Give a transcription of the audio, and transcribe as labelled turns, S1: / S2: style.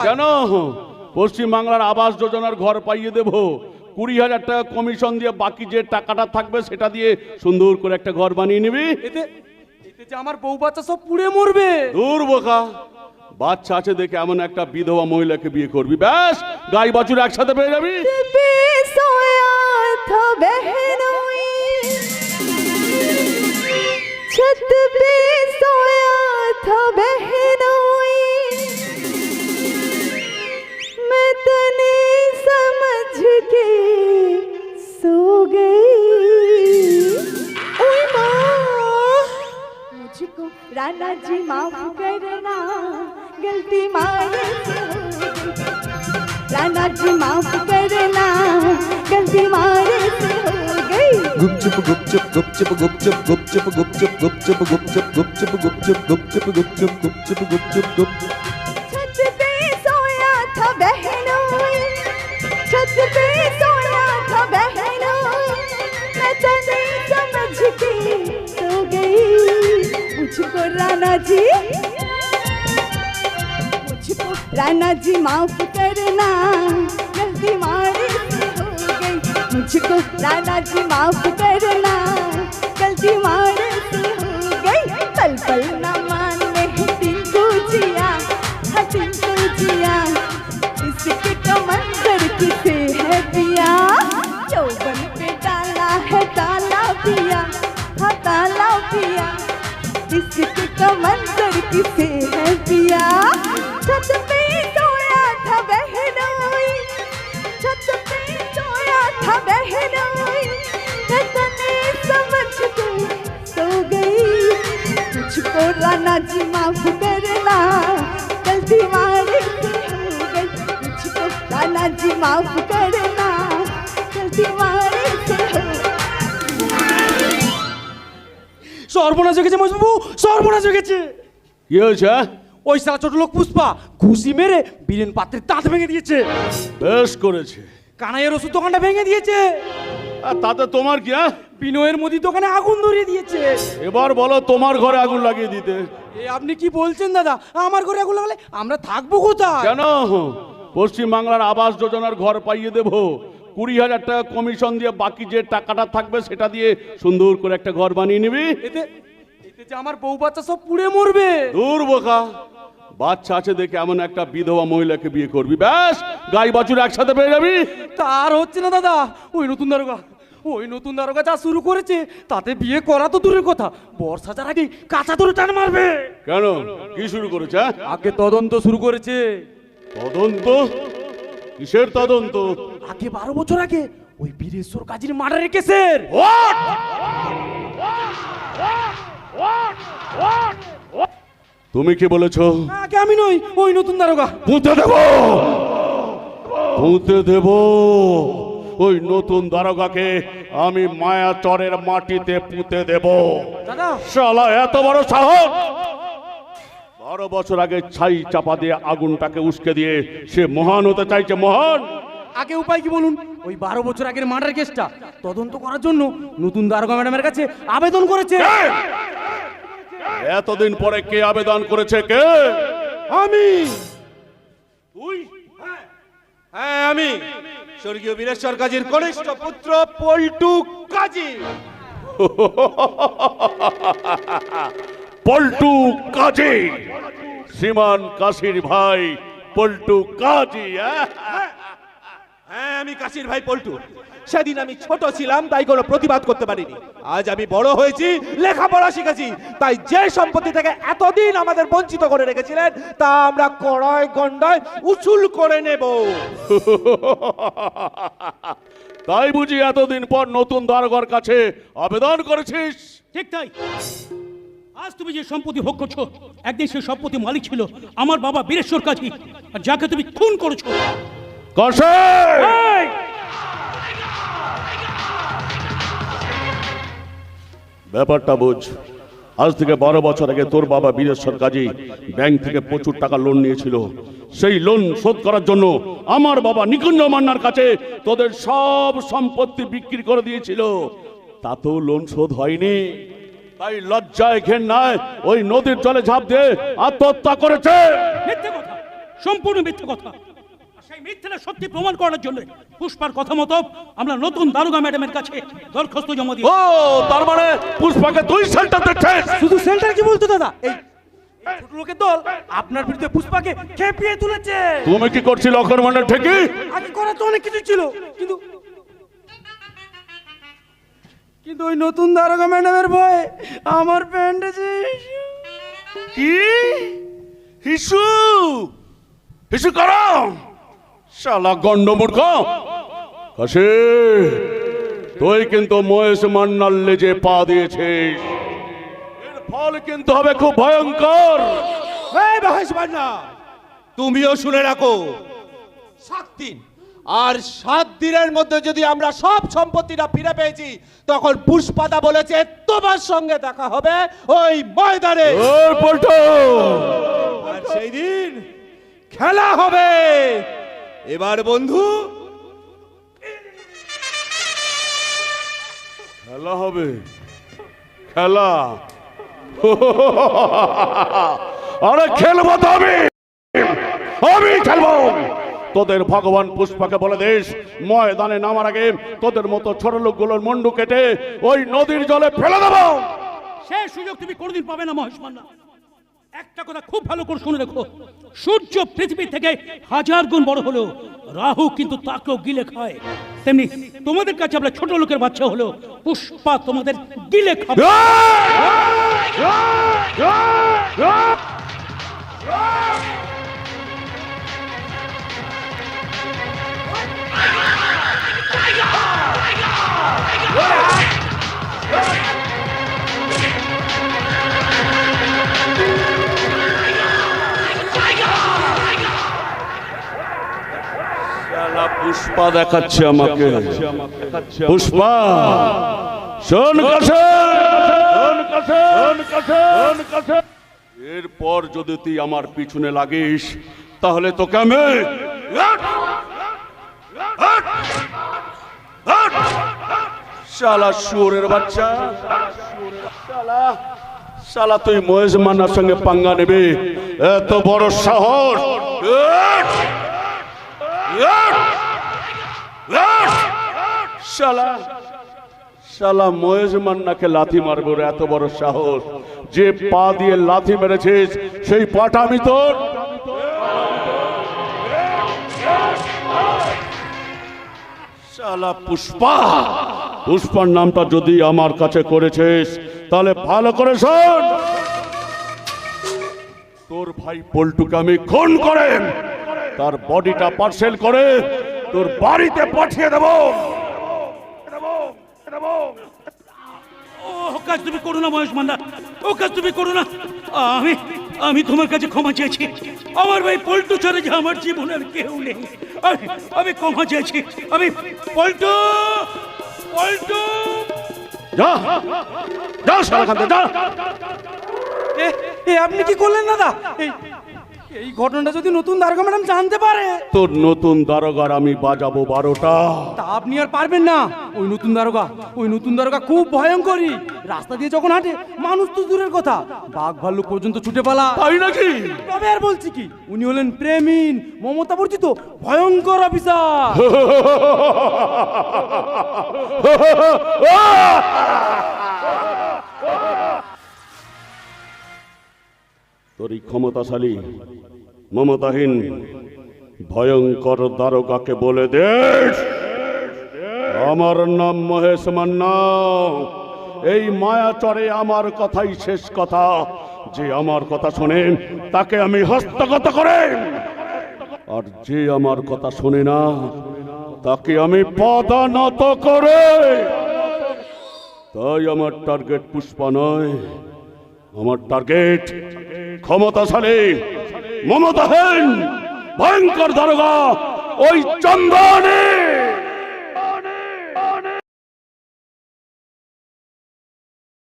S1: কেন? পশ্চিম বাংলার আবাস যোজনার ঘর পাইয়ে দেব। 20,000 টাকা কমিশন দিয়ে বাকি যে টাকাটা থাকবে সেটা দিয়ে সুন্দর করে একটা ঘর বানিয়ে নিবি।
S2: এতে এতে যে আমার বউ বাচ্চা সব পুড়ে মরবে।
S1: দূর বোকা, বাচ্চা আছে দেখে এমন একটা বিধবা মহিলাকে বিয়ে করবি, ব্যাস গাই বাছুর একসাথে পেয়ে যাবি।
S3: छत पे सोया था बहनोई, मैं तने समझ के सो गई। ओए माँ, मुझको राणा जी माफ करना, गलती मारे से हो गई। राणा जी माफ करना, गलती मारे से हो गई।
S4: गुपचुप गुपचुप गुपचुप गुपचुप गुपचुप गुपचुप गुपचुप गुपचुप गुपचुप गुपचुप गुपचुप गुपचुप गुपचुप गुपचुप गुप।
S3: छत पे सोया था बहनोई, छत पे सोया था बहनोई, मैं तने समझ के सो गई। मुझको राणा जी माफ करना, गलती मारे से हो गई। मुझको राणा जी माफ करना, गलती मारे से हो गई। पल पल न माने टिंकू जिया, हाँ टिंकू जिया, इसके कमंदर किसे है पिया। यौवन पे डाला है ताला पिया, हाँ ताला पिया, इसके कमंदर किसे है पिया। छत पे सोया था बहनोई, छत पे सोया था बहनोई, मैं तने समझ के सो गई। मुझको राणा जी माफ करना, गलती मारे से हो गई। मुझको राणा जी माफ करना, गलती मारे से हो गई।
S2: সর্বনাশ হয়ে গেছে মজবু, সর্বনাশ হয়ে গেছে।
S1: কি হয়েছে?
S2: ওই সারা ছোট লোক পুষ্পা ঘুষি মেরে বীরেন পাত্রের দাঁত ভেঙে দিয়েছে।
S1: বেশ করেছে।
S2: কানাইয়ের ওষুধ দোকানটা ভেঙে দিয়েছে।
S1: আর তাতে তোমার কি?
S2: বিনয়ের মুদির দোকানে আগুন ধরিয়ে দিয়েছে।
S1: এবার বলো তোমার ঘরে আগুন লাগিয়ে দিতে।
S2: এ আপনি কি বলছেন দাদা? আমার ঘরে আগুন লাগালে আমরা থাকবো কোথায়?
S1: কেন? পশ্চিম বাংলার আবাস যোজনার ঘর পাইয়ে দেব। 20,000 টাকা কমিশন দিয়ে বাকি যে টাকাটা থাকবে সেটা দিয়ে সুন্দর করে একটা ঘর বানিয়ে নিবি।
S2: এতে এতে যে আমার বউ বাচ্চা সব পুড়ে মরবে।
S1: দূর বোকা, বাচ্চা আছে দেখে এমন একটা বিধবা মহিলাকে বিয়ে করবি, ব্যাস গাই বাছুর একসাথে পেয়ে যাবি।
S2: তার হচ্ছে না দাদা, ওই নতুন দারোগা যা শুরু করেছে তাতে বিয়ে করা তো দূরের কথা, বর্ষা যার আগে কাঁচা ধরে টান মারবে।
S1: কেন? কি শুরু করেছে?
S2: আগে তদন্ত শুরু করেছে।
S1: তদন্ত? কিসের তদন্ত?
S2: আগে 12 বছর আগে ওই বীরেশ্বর কাজীর মার্ডারের কেসের।
S1: তুমি কি বলেছো?
S2: আগে আমি নই, ওই নতুন দারোগা।
S1: পুঁতে দেব, পুঁতে দেব ওই নতুন দারোগাকে। আমি মায়া চরের মাটিতে পুঁতে দেব।
S2: দাদা
S1: শালা এত বড় সাহস! 12 বছর আগে ছাই চাপা দিয়ে আগুনটাকে উস্কে দিয়ে সে মহান হতে চাইছে, মহান।
S2: আগে উপায় কি বলুন? ওই 12 বছর আগের মার্ডার কেসটা তদন্ত করার জন্য নতুন দারোগা ম্যাডামের কাছে আবেদন করেছে।
S1: এতদিন পরে কে আবেদন করেছে? কে?
S2: আমি।
S1: তুই?
S4: হ্যাঁ আমি, স্বর্গীয় বীরেশ্বর কাজীর কনিষ্ঠ পুত্র পল্টু কাজী।
S1: পল্টু কাজী, শ্রীমান কাশীর ভাই পল্টু কাজী।
S4: হ্যাঁ আমি কাশীর ভাই পল্টু। সেদিন আমি ছোট ছিলাম তাই কোনো প্রতিবাদ করতে পারিনি। আজ আমি বড় হয়েছি, লেখাপড়া শিখেছি, তাই যে সম্পত্তি থেকে এতদিন আমাদের বঞ্চিত করে রেখেছিলেন তা আমরা কড়ায় গন্ডায় উসুল করে নেব।
S1: তাই বুঝি এতদিন পর নতুন দারোগার কাছে আবেদন করেছিস?
S5: ঠিক তাই। আজ তুমি যে সম্পত্তি ভোগ করছো, একদিন সেই সম্পত্তি মালিক ছিল আমার বাবা বীরেশ্বর কাজী, আর যাকে তুমি খুন করেছো।
S1: কাশী! ব্যাপারটা বুঝ। আজ থেকে 12 বছর আগে তোর বাবা বীরেশ্বর কাজী ব্যাংক থেকে প্রচুর টাকা লোন নিয়েছিল। সেই লোন শোধ করার জন্য আমার বাবা নিকুঞ্জ মান্নার কাছে তোদের সব সম্পত্তি বিক্রি করে দিয়েছিল। তাতেও লোন শোধ হয়নি। তাই লজ্জায় ঘেন্নায় ওই নদীর জলে ঝাঁপ দিয়ে আত্মহত্যা করেছে।
S5: মিথ্যে কথা, সম্পূর্ণ মিথ্যে কথা। আর সেই মিথ্যেটা সত্যি প্রমাণ করার জন্য পুষ্পার কথা মতো আমরা নতুন দারোগা ম্যাডামের কাছে দরখাস্ত জমা দিই।
S1: ও তার মানে পুষ্পাকে তুই সেন্টার দিচ্ছিস?
S2: শুধু সেন্টার কি বলতো দাদা, এই ছোট লোকের দল আপনার বিরুদ্ধে পুষ্পাকে খেপিয়ে তুলেছে।
S1: তুমি কি করছিল অকর্মানের থেকে?
S2: আগে করা তো অনেক কিছু ছিল, কিন্তু কিন্তু ওই নতুন দারোগা ম্যাডামের ভয়ে আমার প্যান্ডেজে
S1: কি হিসু হিসু করো শালা গন্ডমূর্খ। কাশি তুই কিন্তু মহেশ মান্নার লেজে পা দিয়েছিস, এর ফল কিন্তু হবে খুব ভয়ঙ্কর।
S4: এই মহেশ মান্না, তুমিও শুনে রাখো, 7 দিন, আর 7 দিনের মধ্যে যদি আমরা সব সম্পত্তিটা ফিরে পেয়েছি, তখন পুষ্পাদা বলেছে তোমার সঙ্গে দেখা হবে ওই ময়দানে।
S1: ওর পল্টু
S4: আর সেই দিন খেলা হবে। এবার বন্ধু,
S1: খেলা হবে, খেলা আরে খেলবো তো আমি খেলবো। তোদের ভগবান পুষ্পাকে বলে দিস ময়দানে নামার আগে তোদের মতো ছোট লোকগুলোর মুন্ডু কেটে ওই নদীর জলে ফেলে দেবো।
S5: সে সুযোগ তুমি কোনোদিন পাবে না মহেশ মান্না। একটা কথা খুব ভালো করে শুনে রেখো, সূর্য পৃথিবী থেকে 1000 গুণ বড় হলো, রাহু কিন্তু তাকেও গিলে খায়। তেমনি তোমাদের কাছে আমরা ছোট লোকের বাচ্চা হলো, পুষ্পা তোমাদের গিলে খাবে।
S1: পুষ্পা দেখাচ্ছে আমাকে। পুষ্পা শোন কাছে, এরপর যদি তুই আমার পিছনে লাগিস তাহলে তোকে আমি শালা শুয়োরের বাচ্চা, শালা তুই মহেশ মান্নার সঙ্গে পাঙ্গা নেবে? এত বড় সাহস! শালা শালা মহেশ মান্নাকে লাথি মারবো রে, এত বড় সাহস! যে পা দিয়ে লাথি মেরেছিস সেই পাটা আমি তোর। শালা পুষ্পা, পুষ্পার নামটা যদি আমার কাছে করেছিস তাহলে ভালো করে শোন, তোর ভাই পল্টুকে আমি খুন করে তার বডিটা পার্সেল করে তোর বাড়িতে পাঠিয়ে দেব।
S5: ও কাজ তুমি করো না মহেশ মান্না, ও কাজ তুমি করো না। আমি তোমার কাছে ক্ষমা চেয়েছি। আমার ভাই পল্টু ছাড়া যে আমার জীবনের কেউ নেই, আমি ক্ষমা চেয়েছি। আমি পল্টু পল্টু
S1: যা যা শালা খান যা।
S2: আপনি কি করলেন দাদা? এই ঘটনাটা যদি নতুন দারোগা ম্যাডাম জানতে পারে,
S1: তোর নতুন দারোগার আমি বাজাবো 12টা।
S2: তা আপনি আর পারবেন না। ওই নতুন দারোগা খুব ভয়ঙ্করী। রাস্তা দিয়ে যখন হাঁটে মানুষ তো দূরের কথা, বাঘ ভাল্লুক পর্যন্ত ছুটে পালা।
S1: তাই নাকি?
S2: তবে আর বলছি কি, উনি হলেন প্রেমিন, মমতা বর্জিত ভয়ঙ্কর অফিসার।
S1: তোর এই ক্ষমতাশালী মমতাহীন ভয়ঙ্কর দারোগাকে বলে দে আমার নাম মহেশ মান্না। এই মায়াচরে আমার কথাই শেষ কথা। যে আমার কথা শোনে তাকে আমি হস্তগত করে, আর যে আমার কথা শোনে না তাকে আমি পদানত করে। তাই আমার টার্গেট পুষ্পা নয়, আমার টার্গেট ক্ষমতাশালী মমতাহীন ভয়ঙ্কর দারোগা ওই চন্দনী।